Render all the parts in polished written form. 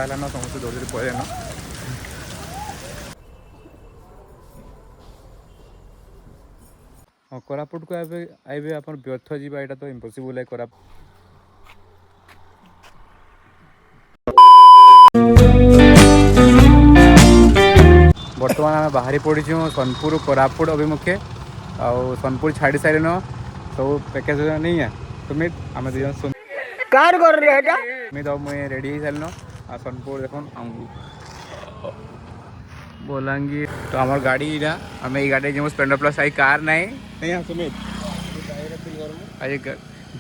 ना समस्त दौड़ पड़े ना हाँ कोरापुट को आइबे आप व्यर्थ जावा यहाँ तो इम्पॉसिबल है कोरापुट बर्तमान आम बाहरी पड़ीचु सोनपुर कोरापुट अभिमुखे आउ सोनपुर छाड़ी सारे न सब पैकेज नहीं है सुमित आम दीज सुमित मुझे रेडी हो सारे आ सोनपुर देख बलांगीर तो आम गाड़ी इटा आम ये गाड़ी जो स्प्लेंडर प्लस आई कार नहीं नहीं हाँ सुमित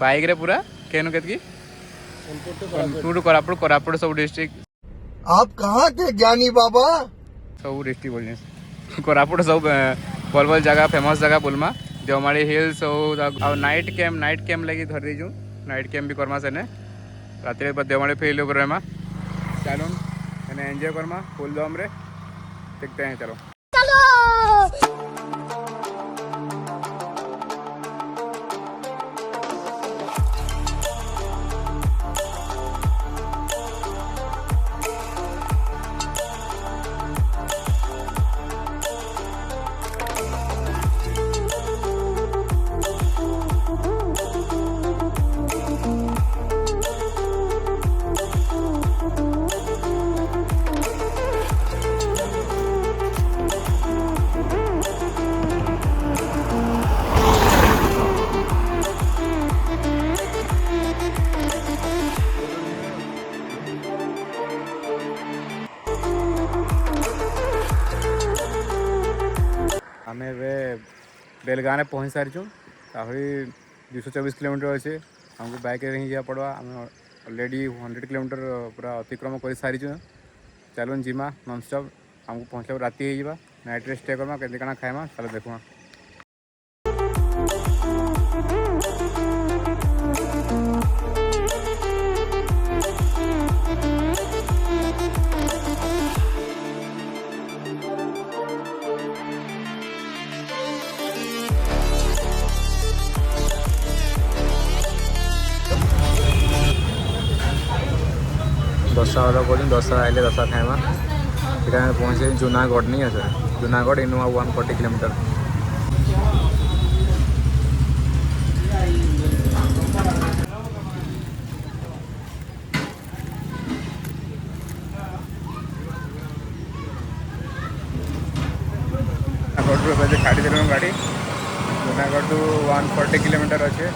बाइक रे पूरा केनु केतकी सोनपुर कोरापुट कोरापुट सब डिस्ट्रिक्ट आप कहाँ के ज्ञानी बाबा सब डिस्ट्रिक्ट बोल कोरापुट सब भल भल जगह फेमस जगह बोलमा देवमाड़ी हिल्स और नाइट कैंप लगी धर दीजु नाइट कैंप भी करमा सेने रात देवमाड़ी फेल रहमा चलो एंजॉय करमा फुल दम रे देखते हैं चलो आम बेलगाँ पहुँच सारी आहरी 224 किलोमीटर अच्छे हमको बाइक रे ही जा पड़वा आम ऑलरेडी 100 किलोमीटर पूरा अतिक्रम कर सारी चलून जीमा नॉन स्टॉप हमको पहुँचला राति हो नाइट रे स्टे करमा के काना खाइमा चलो देखुआ 10 ऑर्डर कर 10 आइले 10 खाइमा इटा पहुँचे जूनागढ़ नहीं है सर जूनागढ़ इनू 140 किलोमीटर छाड़ी देल गाड़ी जूनागढ़ टू 140 किलोमीटर अच्छे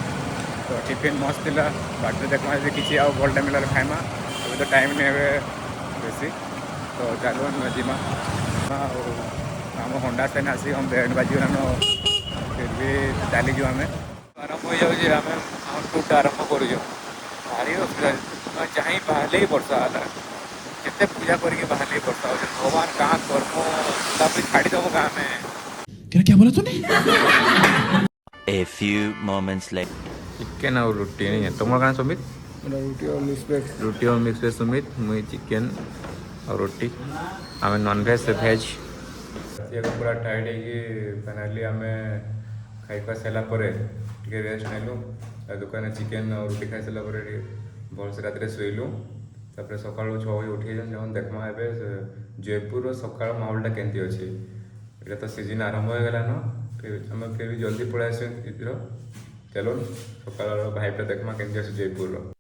तो टिफिन मस्त था बाटे देखा किसी आउ भलटा मिला खाइमा अभी तो टाइम नहीं है बेसी तो चलो जीमा आम होंडा सेन आसी हम बैंड बाजीगलान फिर भी चलीजु आम आरंभ हो जाऊँ आम आम टूरटा आरंभ करूँ भारी असुविधा चाहे बाहर ही वर्षा है जिते पूजा करके बाहर ही वर्षा हो भगवान कहाँ कर्म छाड़ी दब गाँव में क्या बोला तूने A few moments later. Chicken और रोटी नहीं है तुम कहाँ सुमित रोटी और मिक्स वेज सुमित मुई चिकेन और रोटी आम नॉन भेज से भेज पूरा टाइट है फाइनाली आम खाई खा सारापर रेस्ट नेलु दुकान चिकेन और रोटी खाई सारापर भलसे रात शोलु तापर सका 6 बजे उठी जब देखमा ए जयपुर सका माहौलटा केमती अच्छे ये तो सीजन आरंभ हो गलान फिर भी जल्दी पड़े आस चलो सका भाइटा देखमा केमती अच्छे जयपुर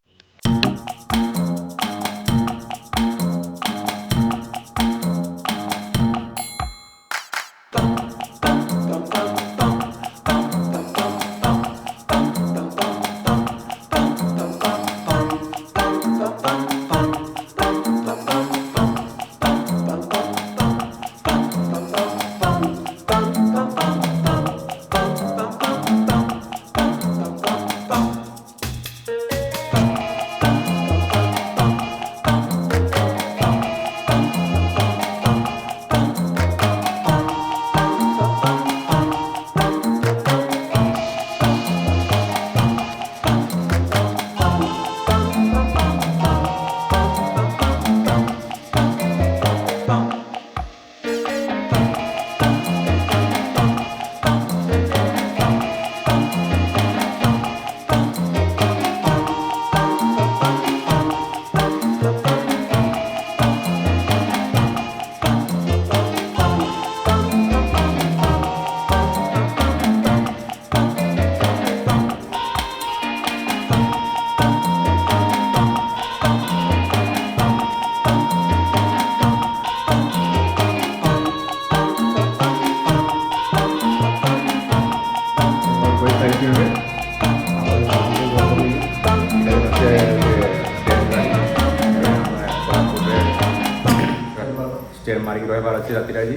स्टे मारिक रही अच्छे राति आज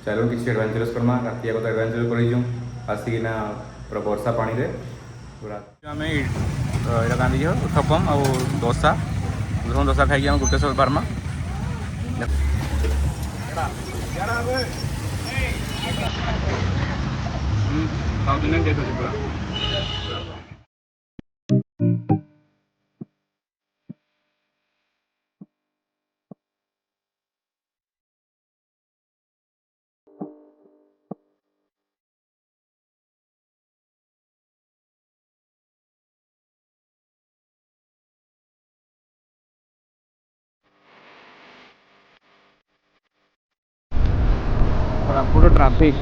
चलो किसी एडवेंचरस करमा राति तो एडवेंचर कर आसिकिना पूरा वर्षा पानी रे पूरा आम यहाँ गांधी उत्थपम और दोसा दोसा खाई आम गुप्तेश्वर बार्मा साउथ इंडियन टेस्ट अच्छे पूरा पूरा ट्रैफिक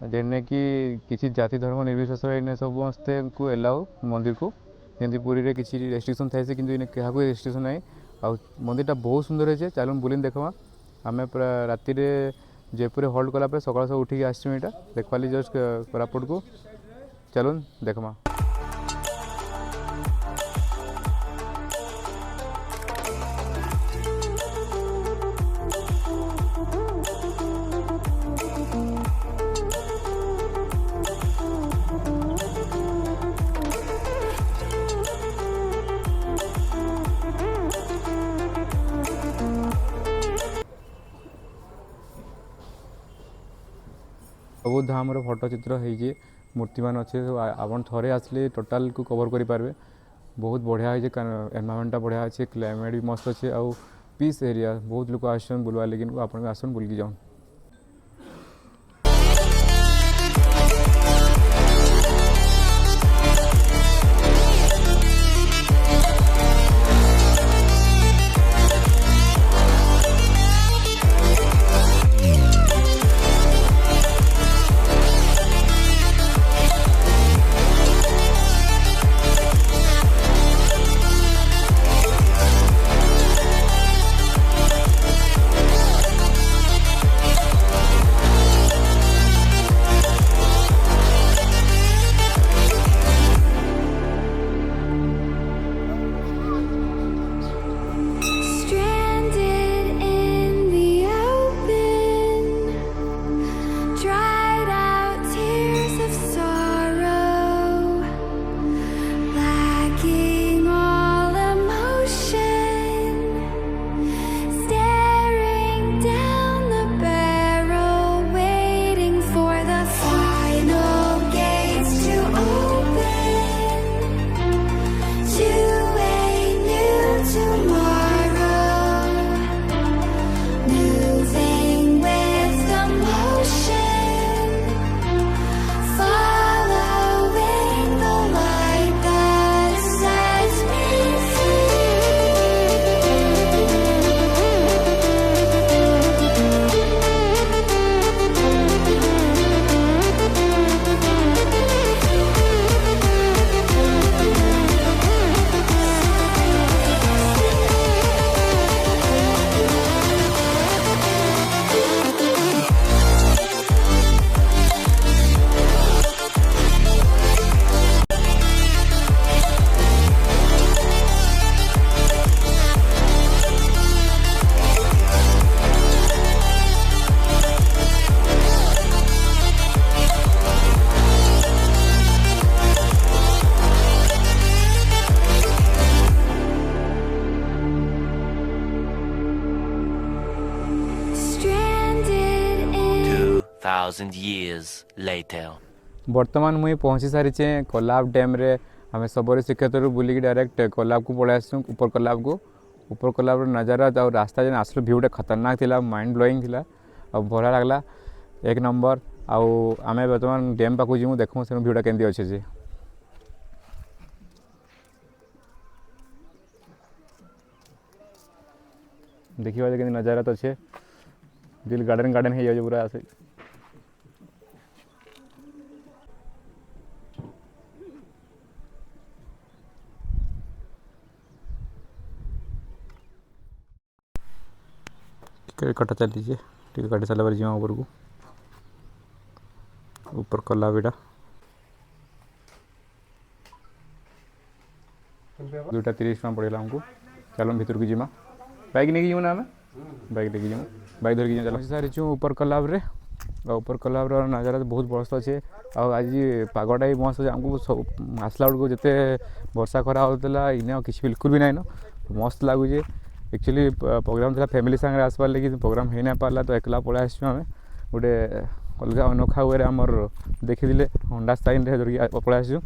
जेने कि किसी जाति धर्म निर्विशेष इन समस्ते को एलाउ मंदिर को जमी पुरी में किसी रेस्ट्रिक्शन थाए कि क्या रेस्ट्रिक्शन ना आ मंदिरटा बहुत सुंदर है चलो बुले देखा आम पूरा राति जयपुर हल्ट कलापर सका सब उठिक आसचुँ यहाँ देखवाली जस्ट कोरापुट को चलो देखमा सब धाम फटोचित्र हो मूर्ति मान अच्छे आपन थे आसले टोटाल को कवर करेंगे बहुत बढ़िया है एनवायरमेंटा बढ़िया अच्छे क्लाइमेट भी मस्त अच्छे आउ पीस एरिया बहुत लोग आसन बुलवा लेकिन आप आसन बुल्कि जाऊँ thousand years later. बर्तमान मुई पहुँची सारी कोलाब डैम रे आम सबरी श्रीक्षेत्र बुलिक डायरेक्ट कोलाब को पड़े आसू ऊपर कोलाब नजारा और रास्ता जेन आसलू भ्यूटा खतरनाक थिला माइंड ब्लोइंग थिला और भला लगला एक नंबर आम बर्तमान डैम पाक जीमु देखूँ से भ्यूटा केमती अच्छे जे देखिए कि नजारा तो अच्छे दिल गार्डन गार्डन हो पूरा आसे टिकट कटा चली टिकट काटी सारा जी ऊपर को ऊपर कला बेटा 2:30 पड़ेगा हमको चलो भीतर की जीमा बाइक नहीं जीमा ना आम बाइक लेके जीमा बाइक धरिकी चलो सारी छूँ ऊपर कलाब्रे ऊपर कलाब्र नजारा बहुत मस्त अच्छे आज पागटा भी मस्त अच्छे आमको सब आसला बेलू जिते वर्षा खरा होता इने किसी बिल्कुल भी नाइन मस्त लगुच एक्चुअली प्रोग्राम था फैमिली सांगे आसबार लगे प्रोग्राम हो ना पारा तो एकला पलि आसचु आम गोटे अलग अनोखा वे आमर देखी होंडा साइन धरिकी पलि आसचु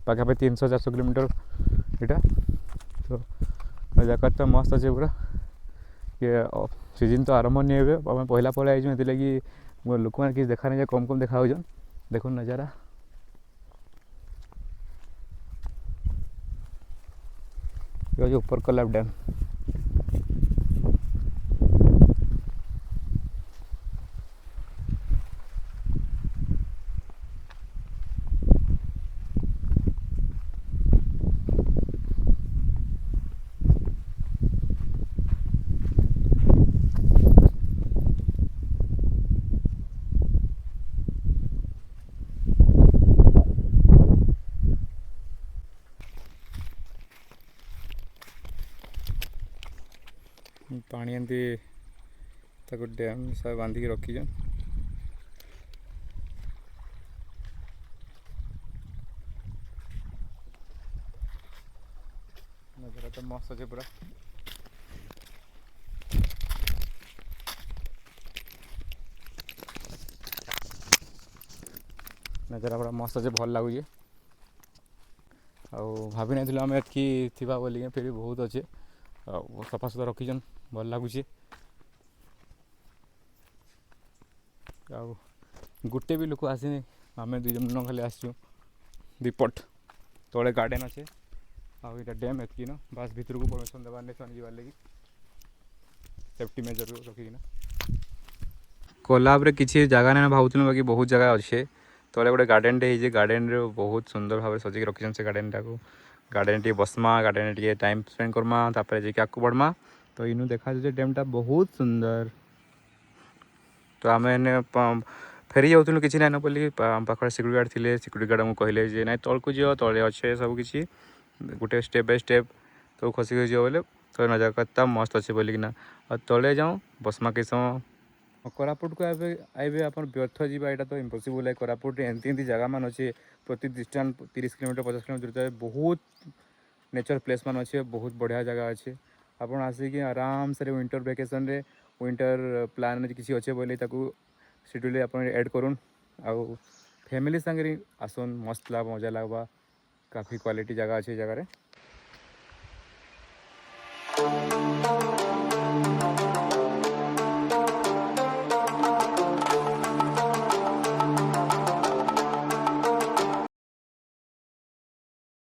पाखापाखि 300-400 किलोमीटर यहाँ तो जगह तो मस्त अच्छे पूरा ये सीजन तो आरंभ नहीं हुए आम पहला पलि आई लगी लोक मैंने किसी देखा नहीं कम देखा देखो नजारा ये ऊपर कलाब डैम पानी एमती डैम सब बांधिक रखी नजारा तो मस्त अच्छे पूरा नजारा पूरा मस्त अच्छे भल लगुच भाभी नहीं आम एतकी बोलिए फिर भी बहुत अच्छे सफा सुतरा रखीन भल लगुच गोटे भी लोक आसनी आम 2 जन खाली आसचु दीपट तले गार्डेन अच्छे आईटा डैम एतकी न बास भीतर को परमिशन देवार नहीं ସେମାନେ ଯିବାର लगी सेफ्टी मेजर रखिकिना कोलाब्रे किसी जगह ना भावुन बाकी बहुत जगह अच्छे तले गोटे गार्डेन टे गार्डेन रे बहुत सुंदर भाव सजिक रखी से गार्डेन टाक गार्डेन टी बसमा garden T time spend Karma तापर जी आगे बढ़मा तो इनू देखा डैम टा बहुत सुंदर तो आम फेरी जाऊँ कि ना बोली पाखे सिक्यूरीटी गार्ड थे सिक्यूरीटी गार्ड आमको कहले ना तौक जो तले अच्छे सबकि गोटे स्टेप बाय स्टेप तो खसिक जो बोले तो नजारा मस्त अच्छे बोलिकिना तले जाऊँ बसमा किस समय कोरापुट को आए आप व्यर्थ जावा यहाँ तो इम्पॉसिबल है कोरापुट एमती जगह मान अच्छे प्रति डिस्टेंस 30 किलोमीटर 50 किलोमीटर दूर बहुत नेचर प्लेस मान अच्छे बहुत बढ़िया जगह अच्छे आप आसिक आराम से विंटर वेकेशन रे विंटर प्लान किसी अच्छे बोले शेड्यूल आप एड करूँ आउ फैमिली संगे आसन मस्त लग मजा लगवा काफ़ी क्वालिटी जगह अच्छे जगह